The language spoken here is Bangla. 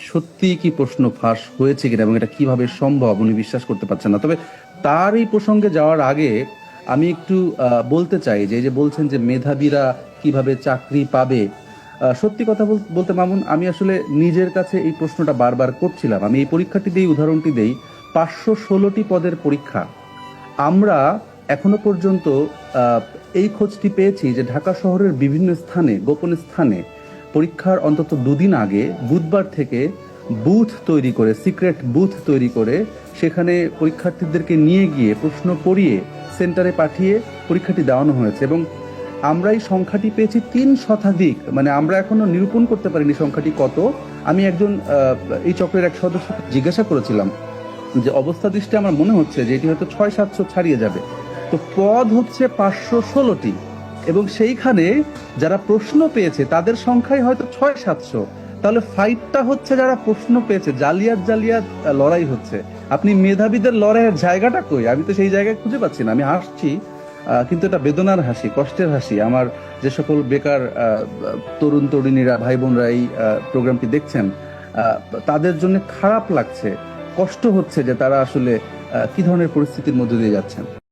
সত্যি কি প্রশ্ন ফাঁস হয়েছে কিনা এবং এটা কিভাবে সম্ভব উনি বিশ্বাস করতে পারছেন না। তবে তার এই প্রসঙ্গে যাওয়ার আগে আমি একটু বলতে চাই যে এই যে বলছেন যে মেধাবীরা কিভাবে চাকরি পাবে। সত্যি কথা বলতে মামুন, আমি আসলে নিজের কাছে এই প্রশ্নটা বারবার করছিলাম। আমি এই পরীক্ষাটি দিই, উদাহরণটি দেই। 516টি পদের পরীক্ষা। আমরা এখনো পর্যন্ত আহ, এই খোঁজটি পেয়েছি যে ঢাকা শহরের বিভিন্ন স্থানে, গোপন স্থানে পরীক্ষার অন্তত দুদিন আগে বুধবার থেকে বুথ তৈরি করে, সিক্রেট বুথ তৈরি করে সেখানে পরীক্ষার্থীদেরকে নিয়ে গিয়ে প্রশ্ন পড়িয়ে সেন্টারে পাঠিয়ে পরীক্ষাটি দেওয়ানো হয়েছে। এবং আমরা এই সংখ্যাটি পেয়েছি 3 শতাধিক। মানে আমরা এখনো নিরূপণ করতে পারিনি সংখ্যাটি কত। আমি একজন এই চক্রের এক সদস্যকে জিজ্ঞাসা করেছিলাম যে অবস্থা দৃষ্টি আমার মনে হচ্ছে যে এটি হয়তো 600-700 ছাড়িয়ে যাবে। তো পদ হচ্ছে 516টি, এবং সেইখানে যারা প্রশ্ন পেয়েছে তাদের সংখ্যাই হয়তো 600-700। তাহলে ফাইটটা হচ্ছে যারা প্রশ্ন পেয়েছে, জালিয়াত জালিয়াত লড়াই হচ্ছে। আপনি মেধাবীদের লড়াইয়ের জায়গাটা কই? আমি তো সেই জায়গায় খুঁজে পাচ্ছি না। আমি হাসছি, কিন্তু এটা বেদনার হাসি, কষ্টের হাসি। আমার যে সকল বেকার তরুণ তরুণীরা, ভাই বোনরা এই প্রোগ্রামটি দেখছেন, তাদের জন্য খারাপ লাগছে, কষ্ট হচ্ছে যে তারা আসলে কি ধরনের পরিস্থিতির মধ্যে দিয়ে যাচ্ছেন।